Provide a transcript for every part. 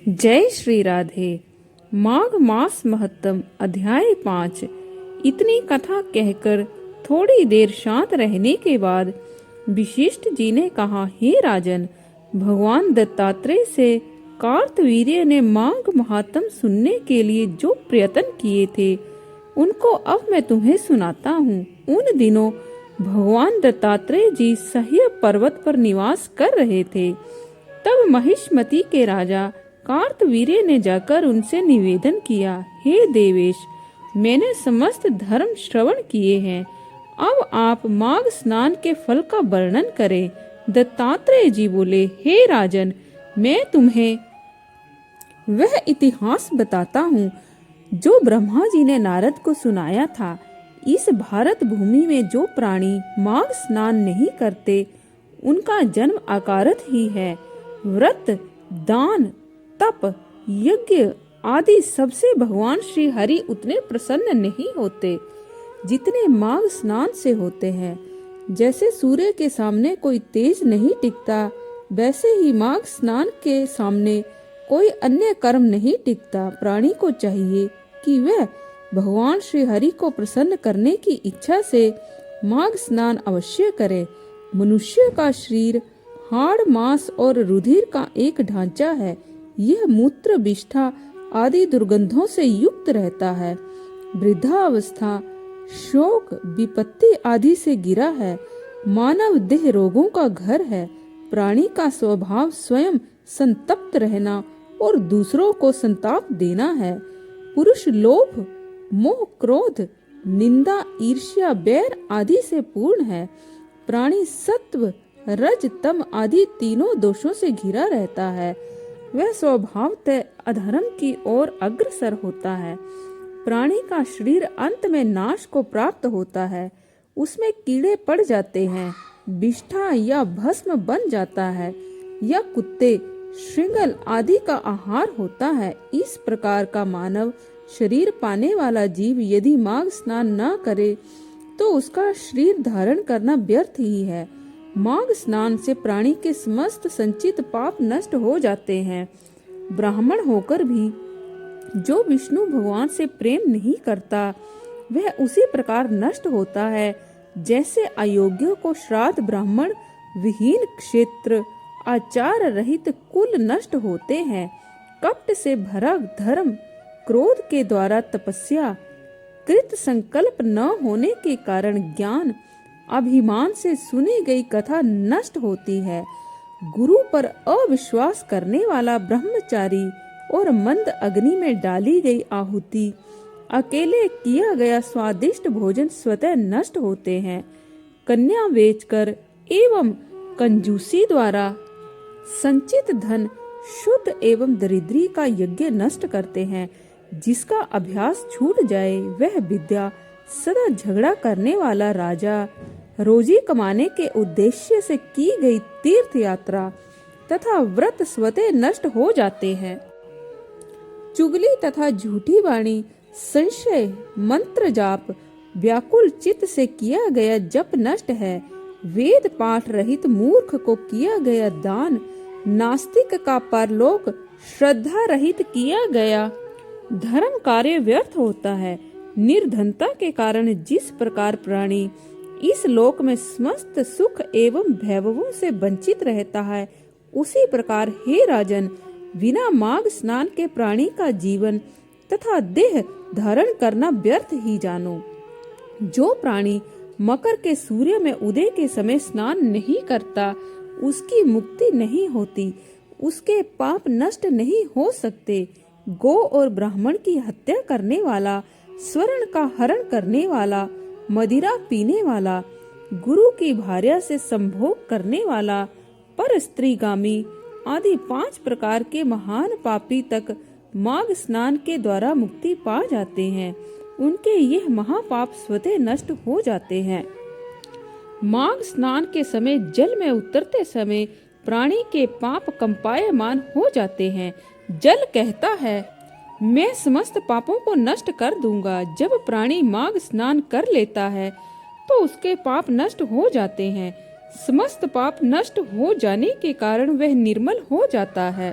जय श्री राधे। माघ मास महत्तम अध्याय 5। इतनी कथा कहकर थोड़ी देर शांत रहने के बाद वशिष्ठ जी ने कहा, हे राजन, भगवान दत्तात्रेय से कार्तवीर्य ने माघ महात्म सुनने के लिए जो प्रयत्न किए थे उनको अब मैं तुम्हें सुनाता हूँ। उन दिनों भगवान दत्तात्रेय जी सह्य पर्वत पर निवास कर रहे थे। तब महिष्मती के राजा कार्तवीर्य ने जाकर उनसे निवेदन किया, हे देवेश, मैंने समस्त धर्म श्रवण किए हैं, अब आप माघ स्नान के फल का वर्णन करें। दत्तात्रेय जी बोले, हे राजन, मैं तुम्हें वह इतिहास बताता हूँ जो ब्रह्मा जी ने नारद को सुनाया था। इस भारत भूमि में जो प्राणी माघ स्नान नहीं करते उनका जन्म अकारथ ही है। व्रत, दान, तप, यज्ञ आदि सबसे भगवान श्री हरि उतने प्रसन्न नहीं होते जितने माघ स्नान से होते हैं। जैसे सूर्य के सामने कोई तेज नहीं टिकता, वैसे ही माघ स्नान के सामने कोई अन्य कर्म नहीं टिकता। प्राणी को चाहिए कि वह भगवान श्री हरि को प्रसन्न करने की इच्छा से माघ स्नान अवश्य करे। मनुष्य का शरीर हाड़, मांस और रुधिर का एक ढांचा है। यह मूत्र, विष्ठा आदि दुर्गंधों से युक्त रहता है। वृद्धावस्था, शोक, विपत्ति आदि से घिरा है। मानव देह रोगों का घर है। प्राणी का स्वभाव स्वयं संतप्त रहना और दूसरों को संताप देना है। पुरुष लोभ, मोह, क्रोध, निंदा, ईर्ष्या, बैर आदि से पूर्ण है। प्राणी सत्व, रज, तम आदि तीनों दोषों से घिरा रहता है। वह स्वभावतः अधर्म की ओर अग्रसर होता है। प्राणी का शरीर अंत में नाश को प्राप्त होता है। उसमें कीड़े पड़ जाते हैं, विष्ठा या भस्म बन जाता है, या कुत्ते, श्रृंगल आदि का आहार होता है। इस प्रकार का मानव शरीर पाने वाला जीव यदि माघ स्नान न करे तो उसका शरीर धारण करना व्यर्थ ही है। माघ स्नान से प्राणी के समस्त संचित पाप नष्ट हो जाते हैं। ब्राह्मण होकर भी जो विष्णु भगवान से प्रेम नहीं करता वह उसी प्रकार नष्ट होता है जैसे अयोग्य को श्राद्ध, ब्राह्मण विहीन क्षेत्र, आचार रहित कुल नष्ट होते हैं। कपट से भरा धर्म, क्रोध के द्वारा तपस्या, कृत संकल्प न होने के कारण ज्ञान, अभिमान से सुनी गई कथा नष्ट होती है। गुरु पर अविश्वास करने वाला ब्रह्मचारी और मंद अग्नि में डाली गई आहुति, अकेले किया गया स्वादिष्ट भोजन स्वतः नष्ट होते हैं। कन्या बेचकर एवं कंजूसी द्वारा संचित धन शुद्ध एवं दरिद्री का यज्ञ नष्ट करते हैं। जिसका अभ्यास छूट जाए वह विद्या, सदा झगड़ा करने वाला राजा, रोजी कमाने के उद्देश्य से की गई तीर्थ यात्रा तथा व्रत स्वतः नष्ट हो जाते हैं। चुगली तथा झूठी वाणी, संशय, मंत्र जाप, व्याकुल चित्त से किया गया जप नष्ट है। वेद पाठ रहित मूर्ख को किया गया दान, नास्तिक का परलोक श्रद्धा रहित किया गया धर्म कार्य व्यर्थ होता है। निर्धनता के कारण जिस प्रकार प्राणी इस लोक में समस्त सुख एवं वैभवों से वंचित रहता है, उसी प्रकार हे राजन, बिना माघ स्नान के प्राणी का जीवन तथा देह धारण करना व्यर्थ ही जानो। जो प्राणी मकर के सूर्य में उदय के समय स्नान नहीं करता उसकी मुक्ति नहीं होती, उसके पाप नष्ट नहीं हो सकते। गो और ब्राह्मण की हत्या करने वाला, स्वर्ण का हरण करने वाला, मदिरा पीने वाला, गुरु की भार्या से संभोग करने वाला, पर स्त्रीगामी आदि 5 प्रकार के महान पापी तक माघ स्नान के द्वारा मुक्ति पा जाते हैं। उनके यह महापाप स्वतः नष्ट हो जाते हैं। माघ स्नान के समय जल में उतरते समय प्राणी के पाप कंपायमान हो जाते हैं। जल कहता है, मैं समस्त पापों को नष्ट कर दूंगा। जब प्राणी माघ स्नान कर लेता है तो उसके पाप नष्ट हो जाते हैं। समस्त पाप नष्ट हो जाने के कारण वह निर्मल हो जाता है।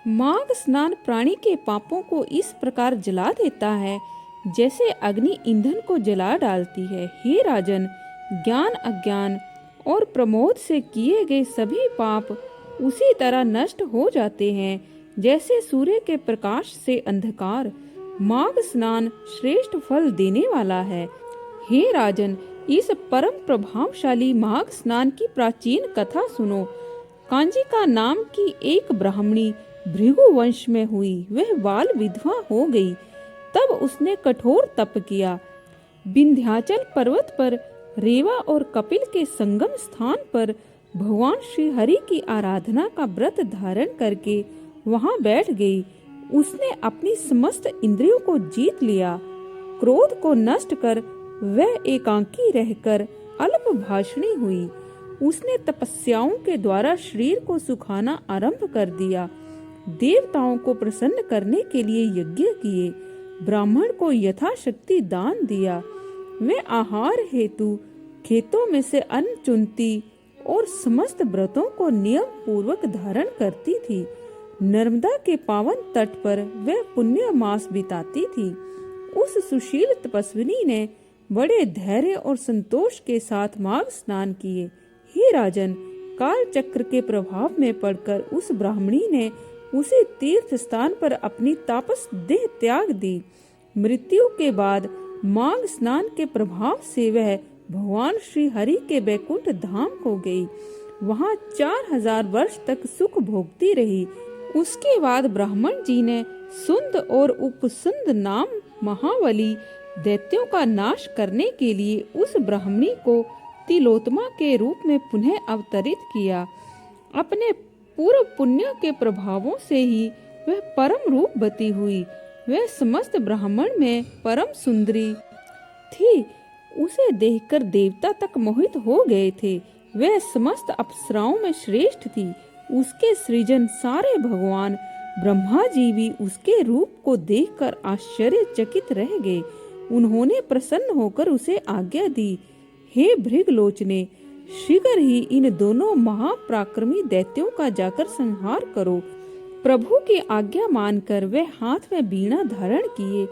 माघ स्नान प्राणी के पापों को इस प्रकार जला देता है जैसे अग्नि ईंधन को जला डालती है। हे राजन, ज्ञान, अज्ञान और प्रमोद से किए गए सभी पाप उसी तरह नष्ट हो जाते हैं जैसे सूर्य के प्रकाश से अंधकार। माघ स्नान श्रेष्ठ फल देने वाला है। हे राजन, इस परम प्रभावशाली माघ स्नान की प्राचीन कथा सुनो। कांजिका नाम की एक ब्राह्मणी भृगु वंश में हुई। वह बाल विधवा हो गई। तब उसने कठोर तप किया। विंध्याचल पर्वत पर रेवा और कपिल के संगम स्थान पर भगवान श्री हरि की आराधना का व्रत धारण करके वहां बैठ गई। उसने अपनी समस्त इंद्रियों को जीत लिया। क्रोध को नष्ट कर वह एकांकी रहकर अल्प भाषणी हुई। उसने तपस्याओं के द्वारा शरीर को सुखाना आरंभ कर दिया। देवताओं को प्रसन्न करने के लिए यज्ञ किए। ब्राह्मण को यथाशक्ति दान दिया। वे आहार हेतु खेतों में से अन्न चुनती और समस्त व्रतों को नियम पूर्वक धारण करती थी। नर्मदा के पावन तट पर वह पुण्य मास बिताती थी। उस सुशील तपस्विनी ने बड़े धैर्य और संतोष के साथ माघ स्नान किए। हे राजन, काल चक्र के प्रभाव में पड़कर उस ब्राह्मणी ने उसी तीर्थ स्थान पर अपनी तापस देह त्याग दी। मृत्यु के बाद माघ स्नान के प्रभाव से वह भगवान श्री हरि के बैकुंठ धाम को गई। वहां 4000 वर्ष तक सुख भोगती रही। उसके बाद ब्राह्मण जी ने सुंद और उपसुंद नाम महाबली दैत्यों का नाश करने के लिए उस ब्राह्मणी को तिलोत्तमा के रूप में पुनः अवतरित किया। अपने पूर्व पुण्य के प्रभावों से ही वह परम रूपवती हुई। वह समस्त ब्राह्मण में परम सुंदरी थी। उसे देखकर देवता तक मोहित हो गए थे। वह समस्त अप्सराओं में श्रेष्ठ थी। उसके सृजन सारे भगवान ब्रह्मा जी भी उसके रूप को देखकर आश्चर्यचकित रह गए। उन्होंने प्रसन्न होकर उसे आज्ञा दी, हे भृगलोचने, शीघ्र ही इन दोनों महापराक्रमी दैत्यों का जाकर संहार करो। प्रभु की आज्ञा मानकर वे हाथ में वीणा धारण किए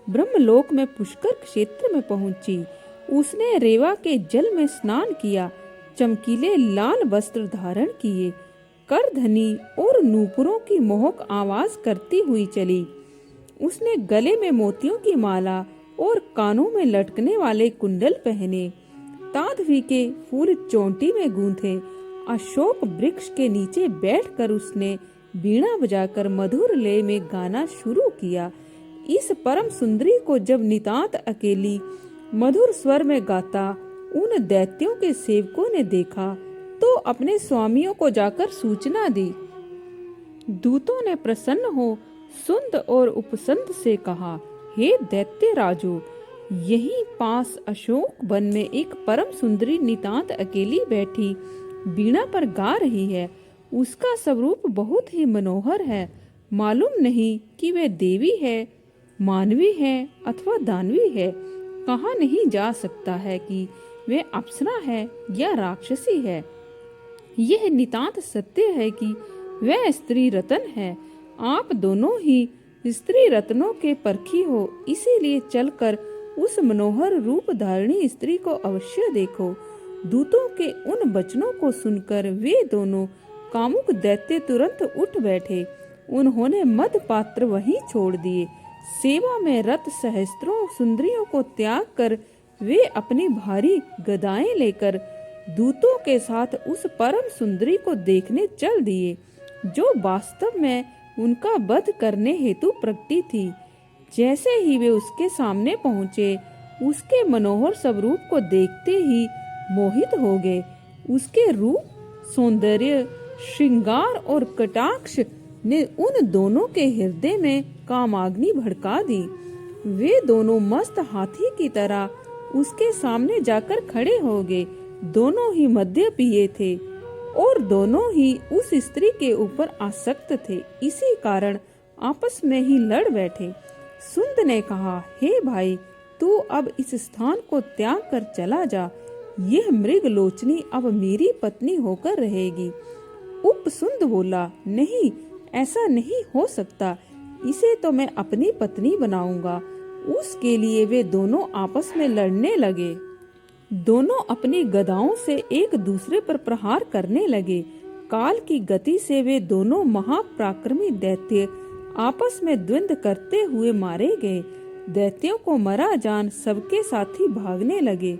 ब्रह्मलोक में पुष्कर क्षेत्र में पहुंची। उसने रेवा के जल में स्नान किया, चमकीले लाल वस्त्र धारण किए, करधनी और नूपुरों की मोहक आवाज करती हुई चली। उसने गले में मोतियों की माला और कानों में लटकने वाले कुंडल पहने। ताधवी के फूल चोंटी में गूंथे। अशोक वृक्ष के नीचे बैठकर उसने वीणा बजाकर मधुर लय में गाना शुरू किया। इस परम सुंदरी को जब नितांत अकेली मधुर स्वर में गाता उन दैत्यों के सेवकों ने देखा तो अपने स्वामियों को जाकर सूचना दी। दूतों ने प्रसन्न हो सुंद और उपसंद से कहा, हे दैत्य राजो, यहीं पास अशोक वन में एक परम सुंदरी नितांत अकेली बैठी वीणा पर गा रही है। उसका स्वरूप बहुत ही मनोहर है। मालूम नहीं कि वह देवी है, मानवी है अथवा दानवी है। कहा नहीं जा सकता है कि वह अप्सरा है या राक्षसी है। यह नितांत सत्य है कि वह स्त्री रत्न है। आप दोनों ही स्त्री रत्नों के परखी हो, इसीलिए चलकर उस मनोहर रूप धारिणी स्त्री को अवश्य देखो। दूतों के उन वचनों को सुनकर वे दोनों कामुक दैत्य तुरंत उठ बैठे। उन्होंने मद पात्र वहीं छोड़ दिए। सेवा में रत सहस्त्रों सुंदरियों को त्याग कर वे अपनी भारी गदाएं लेकर दूतों के साथ उस परम सुंदरी को देखने चल दिए, जो वास्तव में उनका वध करने हेतु प्रकटी थी। जैसे ही वे उसके सामने पहुँचे, उसके मनोहर स्वरूप को देखते ही मोहित हो गए। उसके रूप, सौंदर्य, श्रृंगार और कटाक्ष ने उन दोनों के हृदय में कामाग्नि भड़का दी। वे दोनों मस्त हाथी की तरह उसके सामने जाकर खड़े हो गए। दोनों ही मद्य पिए थे और दोनों ही उस स्त्री के ऊपर आसक्त थे। इसी कारण आपस में ही लड़ बैठे। सुंद ने कहा, हे भाई, तू अब इस स्थान को त्याग कर चला जा। यह मृगलोचनी अब मेरी पत्नी होकर रहेगी। उपसुंद बोला, नहीं, ऐसा नहीं हो सकता, इसे तो मैं अपनी पत्नी बनाऊंगा। उसके लिए वे दोनों आपस में लड़ने लगे। दोनों अपनी गदाओं से एक दूसरे पर प्रहार करने लगे। काल की गति से वे दोनों महापराक्रमी दैत्य आपस में द्वंद्व करते हुए मारे गए। दैत्यों को मरा जान सबके साथी भागने लगे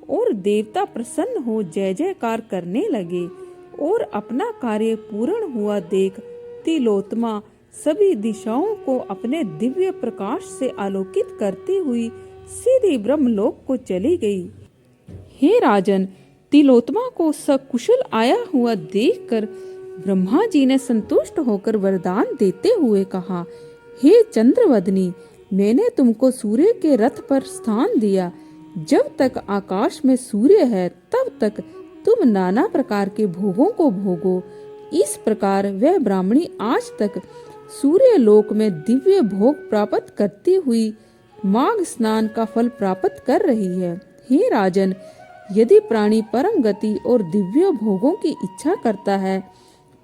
और देवता प्रसन्न हो जय जयकार करने लगे। और अपना कार्य पूर्ण हुआ देख तिलोत्तमा सभी दिशाओं को अपने दिव्य प्रकाश से आलोकित करती हुई सीधी ब्रह्मलोक को चली गई। हे राजन, तिलोत्तमा को सकुशल आया हुआ देखकर ब्रह्मा जी ने संतुष्ट होकर वरदान देते हुए कहा, हे चंद्रवदनी, मैंने तुमको सूर्य के रथ पर स्थान दिया। जब तक आकाश में सूर्य है तब तक तुम नाना प्रकार के भोगों को भोगो। इस प्रकार वह ब्राह्मणी आज तक सूर्य लोक में दिव्य भोग प्राप्त करती हुई माघ स्नान का फल प्राप्त कर रही है। हे राजन, यदि प्राणी परम गति और दिव्य भोगों की इच्छा करता है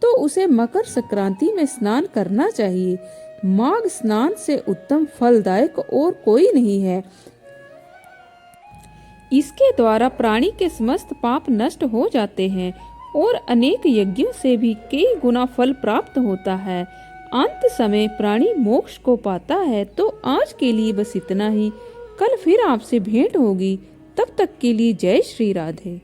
तो उसे मकर संक्रांति में स्नान करना चाहिए। माघ स्नान से उत्तम फलदायक और कोई नहीं है। इसके द्वारा प्राणी के समस्त पाप नष्ट हो जाते हैं और अनेक यज्ञों से भी कई गुना फल प्राप्त होता है। अंत समय प्राणी मोक्ष को पाता है। तो आज के लिए बस इतना ही। कल फिर आपसे भेंट होगी। तब तक के लिए जय श्री राधे।